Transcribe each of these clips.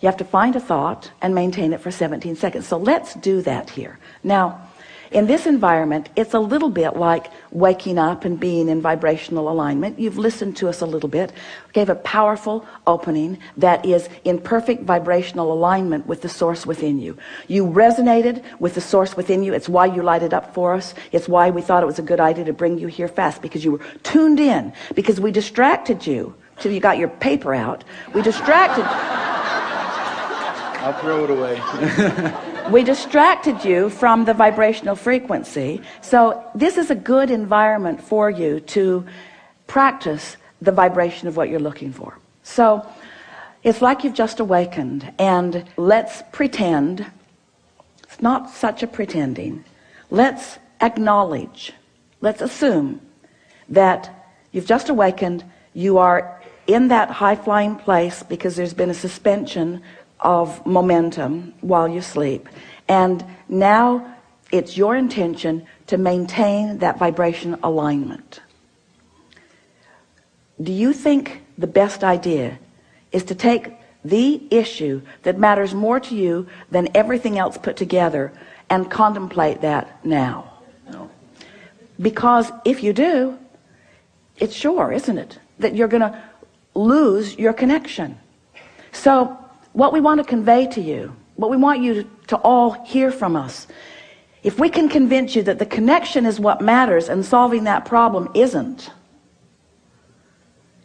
You have to find a thought and maintain it for 17 seconds. So let's do that here. Now, in this environment, it's a little bit like waking up and being in vibrational alignment. You've listened to us a little bit. We gave a powerful opening that is in perfect vibrational alignment with the source within you. You resonated with the source within you. It's why you lighted up for us. It's why we thought it was a good idea to bring you here fast, because you were tuned in, because we distracted you till you got your paper out. We distracted. I'll throw it away. We distracted you from the vibrational frequency. So this is a good environment for you to practice the vibration of what you're looking for. So it's like you've just awakened, and let's pretend. It's not such a pretending. Let's acknowledge, let's assume that you've just awakened. You are in that high-flying place because there's been a suspension of momentum while you sleep, and now it's your intention to maintain that vibration alignment. Do you think the best idea is to take the issue that matters more to you than everything else put together and contemplate that now? No. Because if you do, it's sure, isn't it, that you're going to lose your connection. So what we want to convey to you, what we want you to all hear from us, if we can convince you that the connection is what matters and solving that problem isn't,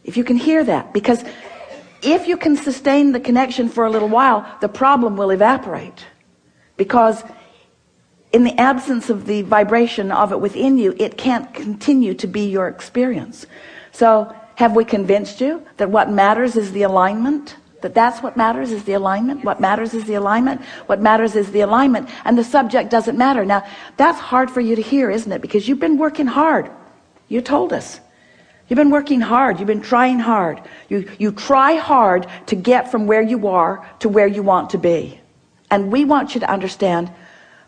if you can hear that, because if you can sustain the connection for a little while, the problem will evaporate, because in the absence of the vibration of it within you, it can't continue to be your experience. So have we convinced you that what matters is the alignment? That's what matters is the alignment. What matters is the alignment. What matters is the alignment. And the subject doesn't matter. Now, that's hard for you to hear, isn't it? Because you've been working hard. You told us. You've been working hard. You've been trying hard. You try hard to get from where you are to where you want to be. And we want you to understand,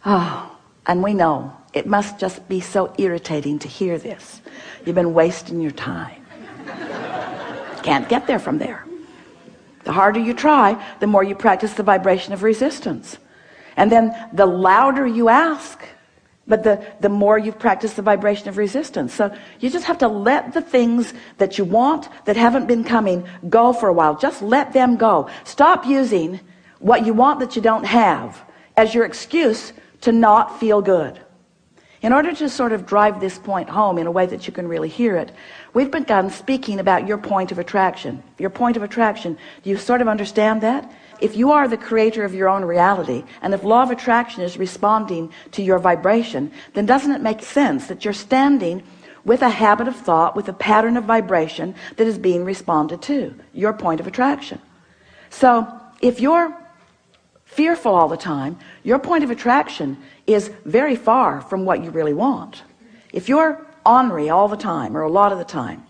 and we know, it must just be so irritating to hear this. You've been wasting your time. Can't get there from there. The harder you try, the more you practice the vibration of resistance. And then the louder you ask, but the more you've practiced the vibration of resistance. So you just have to let the things that you want that haven't been coming go for a while. Just let them go. Stop using what you want that you don't have as your excuse to not feel good. In order to sort of drive this point home in a way that you can really hear it, we've begun speaking about your point of attraction. Your point of attraction. Do you sort of understand that? If you are the creator of your own reality, and if law of attraction is responding to your vibration, then doesn't it make sense that you're standing with a habit of thought, with a pattern of vibration that is being responded to? Your point of attraction. So if you're fearful all the time, your point of attraction is very far from what you really want. If you're ornery all the time, or a lot of the time,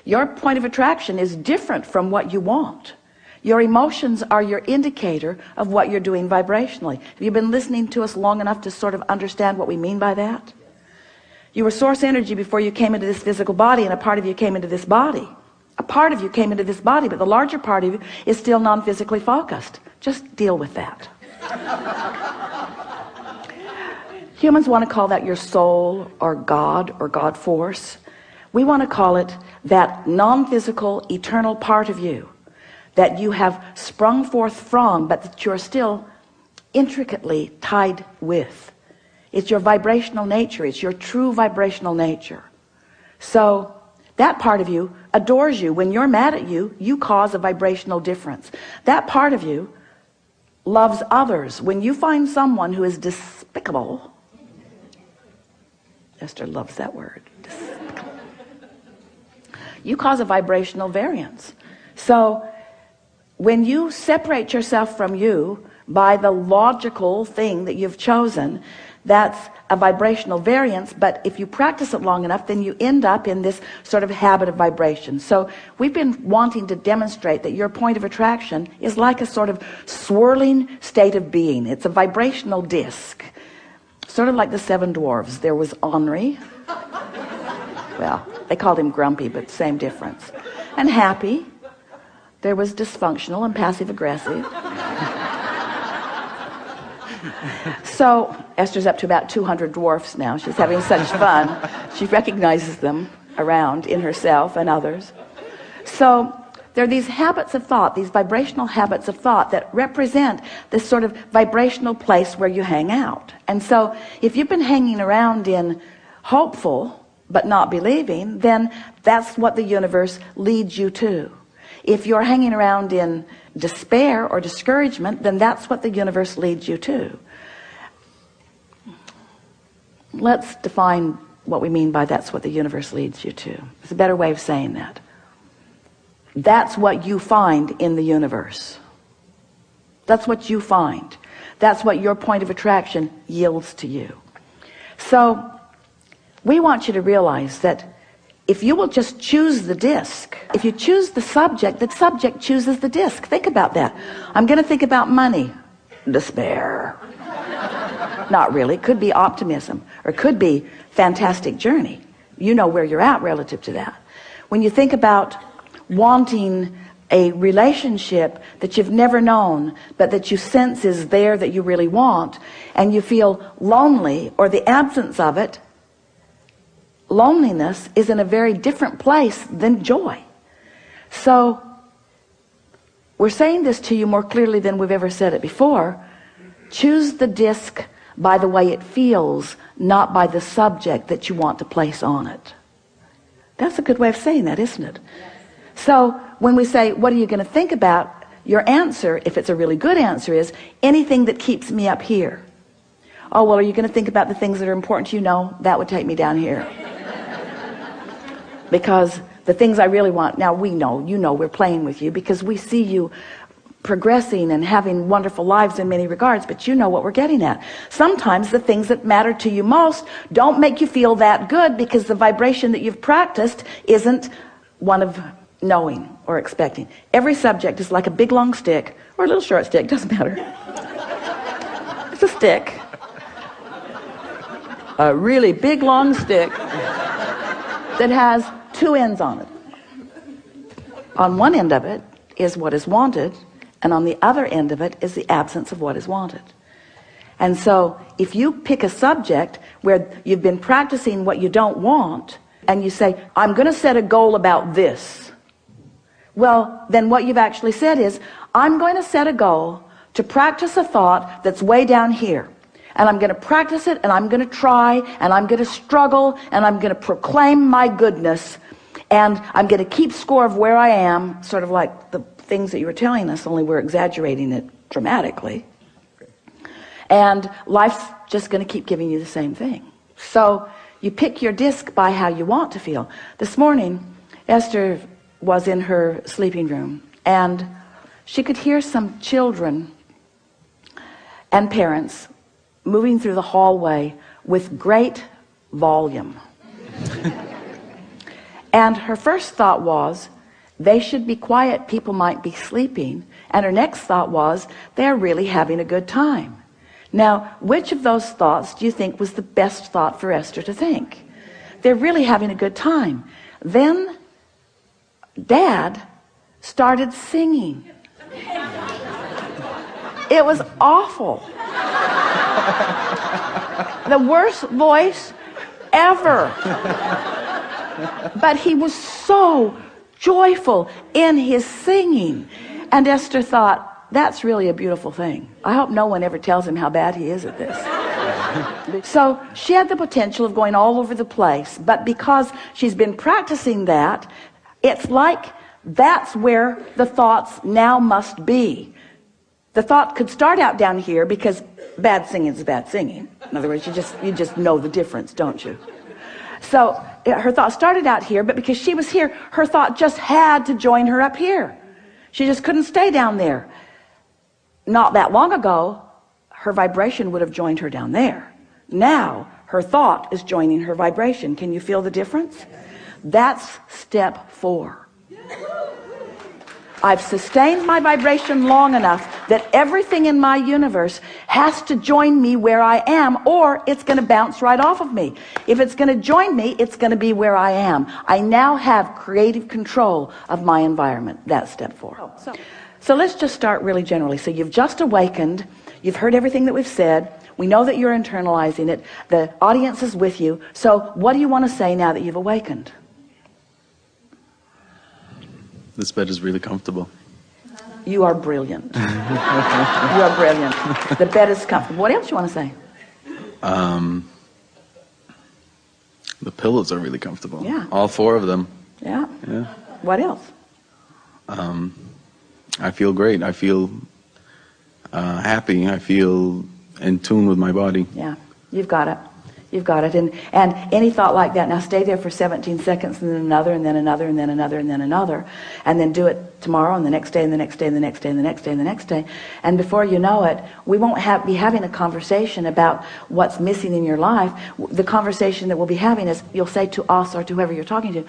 your point of attraction is different from what you want. Your emotions are your indicator of what you're doing vibrationally. Have you been listening to us long enough to sort of understand what we mean by that? You were source energy before you came into this physical body, and a part of you came into this body. A part of you came into this body, but the larger part of you is still non-physically focused. Just deal with that. Humans want to call that your soul, or God force. We want to call it that non-physical, eternal part of you that you have sprung forth from, but that you're still intricately tied with. It's your vibrational nature. It's your true vibrational nature. So that part of you adores you. When you're mad at you, you cause a vibrational difference. That part of you loves others. When you find someone who is despicable, Esther loves that word, despicable, you cause a vibrational variance. So when you separate yourself from you by the logical thing that you've chosen, that's a vibrational variance. But if you practice it long enough, then you end up in this sort of habit of vibration. So we've been wanting to demonstrate that your point of attraction is like a sort of swirling state of being. It's a vibrational disc, sort of like the seven dwarves. There was Henri, well, they called him grumpy, but same difference, and happy, There was dysfunctional and passive aggressive. So Esther's up to about 200 dwarfs now. She's having such fun. She recognizes them around in herself and others. So there are these habits of thought, these vibrational habits of thought that represent this sort of vibrational place where you hang out. And so if you've been hanging around in hopeful but not believing, then that's what the universe leads you to. If you're hanging around in despair or discouragement, then that's what the universe leads you to. Let's define what we mean by that's what the universe leads you to. It's a better way of saying that. That's what you find in the universe. That's what you find. That's what your point of attraction yields to you. So we want you to realize that if you will just choose the disc, if you choose the subject chooses the disc. Think about that. I'm going to think about money. Despair. Not really. Could be optimism, or could be fantastic journey. You know where you're at relative to that. When you think about wanting a relationship that you've never known, but that you sense is there, that you really want, and you feel lonely or the absence of it, loneliness is in a very different place than joy. So we're saying this to you more clearly than we've ever said it before. Choose the disc by the way it feels, not by the subject that you want to place on it. That's a good way of saying that, isn't it? So when we say, what are you going to think about? Your answer, if it's a really good answer, is anything that keeps me up here. Oh, well, are you going to think about the things that are important to you? No, that would take me down here. Because the things I really want, now we know, you know, we're playing with you because we see you progressing and having wonderful lives in many regards, but you know what we're getting at. Sometimes the things that matter to you most don't make you feel that good because the vibration that you've practiced isn't one of knowing or expecting. Every subject is like a big long stick or a little short stick, doesn't matter. It's a stick. A really big long stick that has two ends on it. On one end of it is what is wanted, and on the other end of it is the absence of what is wanted. And so if you pick a subject where you've been practicing what you don't want, and you say, I'm going to set a goal about this, well, then what you've actually said is, I'm going to set a goal to practice a thought that's way down here. And I'm going to practice it, and I'm going to try, and I'm going to struggle, and I'm going to proclaim my goodness, and I'm going to keep score of where I am, sort of like the things that you were telling us, only we're exaggerating it dramatically. And life's just going to keep giving you the same thing. So you pick your disc by how you want to feel. This morning, Esther was in her sleeping room, and she could hear some children and parents moving through the hallway with great volume. And her first thought was, they should be quiet, people might be sleeping. And her next thought was, they're really having a good time. Now, which of those thoughts do you think was the best thought for Esther to think? They're really having a good time. Then Dad started singing. It was awful. The worst voice ever. But he was so joyful in his singing. And Esther thought, that's really a beautiful thing. I hope no one ever tells him how bad he is at this. So she had the potential of going all over the place, but because she's been practicing that, it's like that's where the thoughts now must be. The thought could start out down here because bad singing is bad singing. In other words, you just know the difference, don't you? So her thought started out here, but because she was here, her thought just had to join her up here. She just couldn't stay down there. Not that long ago, her vibration would have joined her down there. Now, her thought is joining her vibration. Can you feel the difference? That's step 4. I've sustained my vibration long enough that everything in my universe has to join me where I am, or it's going to bounce right off of me. If it's going to join me, it's going to be where I am. I now have creative control of my environment. That's step 4. So let's just start really generally. So you've just awakened. You've heard everything that we've said. We know that you're internalizing it. The audience is with you. So what do you want to say now that you've awakened? This bed is really comfortable. You are brilliant. You are brilliant. The bed is comfortable. What else you want to say? The pillows are really comfortable. Yeah. All 4 of them. Yeah. Yeah. What else? I feel great. I feel happy. I feel in tune with my body. Yeah. You've got it. You've got it. And any thought like that, now stay there for 17 seconds, and then another, and then another, and then another, and then another. And then do it tomorrow, and the next day, and the next day, and the next day, and the next day, and the next day. And before you know it, we won't be having a conversation about what's missing in your life. The conversation that we'll be having is, you'll say to us or to whoever you're talking to,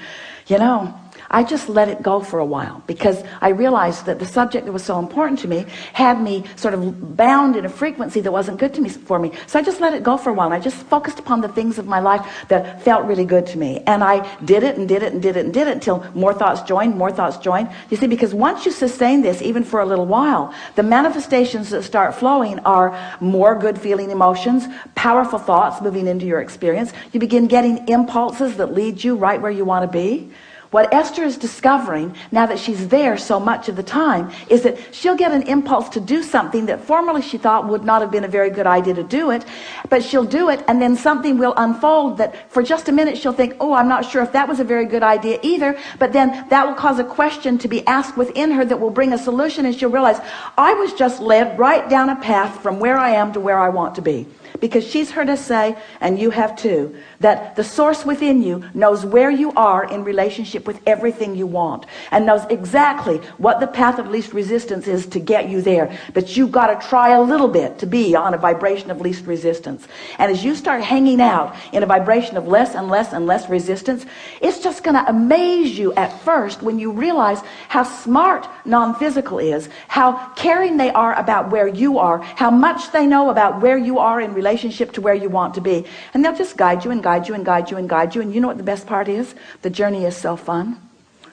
you know, I just let it go for a while, because I realized that the subject that was so important to me had me sort of bound in a frequency that wasn't good for me. So I just let it go for a while, and I just focused upon the things of my life that felt really good to me. And I did it and did it and did it and did it until more thoughts joined, more thoughts joined. You see, because once you sustain this, even for a little while, the manifestations that start flowing are more good feeling emotions, powerful thoughts moving into your experience. You begin getting impulses that lead you right where you want to be. What Esther is discovering, now that she's there so much of the time, is that she'll get an impulse to do something that formerly she thought would not have been a very good idea to do it, but she'll do it, and then something will unfold that for just a minute she'll think, oh, I'm not sure if that was a very good idea either, but then that will cause a question to be asked within her that will bring a solution, and she'll realize, I was just led right down a path from where I am to where I want to be. Because she's heard us say, and you have too, that the source within you knows where you are in relationship with everything you want, and knows exactly what the path of least resistance is to get you there. But you've got to try a little bit to be on a vibration of least resistance. And as you start hanging out in a vibration of less and less and less resistance, it's just going to amaze you at first when you realize how smart non-physical is, how caring they are about where you are, how much they know about where you are in relationship to where you want to be. And they'll just guide you and guide you and guide you and guide you. And you know what the best part is? The journey is so fun.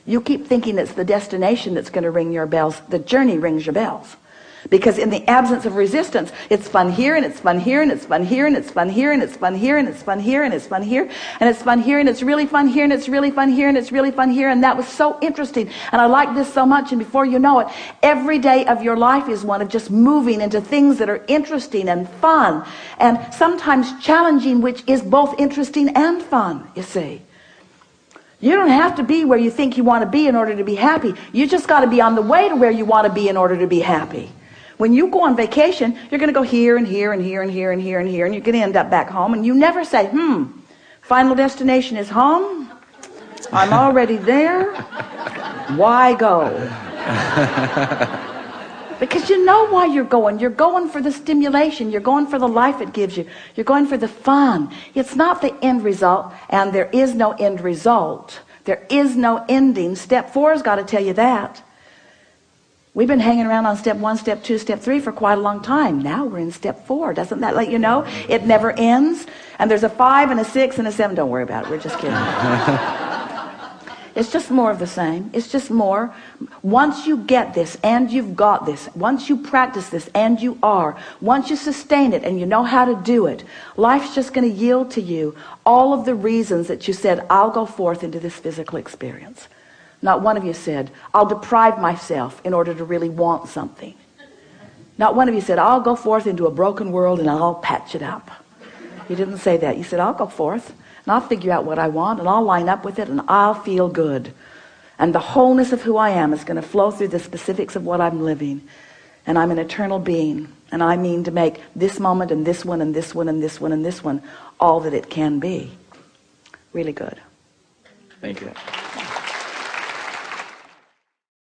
You keep thinking it's the destination that's going to ring your bells. The journey rings your bells. Because in the absence of resistance, it's fun here, and it's fun here, and it's fun here, and it's fun here, and it's fun here, and it's fun here, and it's fun here, and it's fun here, and it's really fun here, and it's really fun here, and it's really fun here. And that was so interesting, and I like this so much. And before you know it, every day of your life is one of just moving into things that are interesting and fun, and sometimes challenging, which is both interesting and fun, you see. You don't have to be where you think you want to be in order to be happy. You just got to be on the way to where you want to be in order to be happy. When you go on vacation, you're going to go here and here and here and here and here and here, and you're going to end up back home, and you never say, final destination is home. I'm already there. Why go? Because you know why you're going. You're going for the stimulation. You're going for the life it gives you. You're going for the fun. It's not the end result, and there is no end result. There is no ending. Step 4 has got to tell you that. We've been hanging around on step 1, step 2, step 3 for quite a long time. Now we're in step 4. Doesn't that let you know? It never ends. And there's a 5 and a 6 and a 7. Don't worry about it. We're just kidding. It's just more of the same. It's just more. Once you get this and you've got this, once you practice this and you are, once you sustain it and you know how to do it, life's just going to yield to you all of the reasons that you said, I'll go forth into this physical experience. Not one of you said, I'll deprive myself in order to really want something. Not one of you said, I'll go forth into a broken world and I'll patch it up. You didn't say that. You said, I'll go forth and I'll figure out what I want and I'll line up with it and I'll feel good. And the wholeness of who I am is going to flow through the specifics of what I'm living. And I'm an eternal being. And I mean to make this moment and this one and this one and this one and this one all that it can be. Really good. Thank you.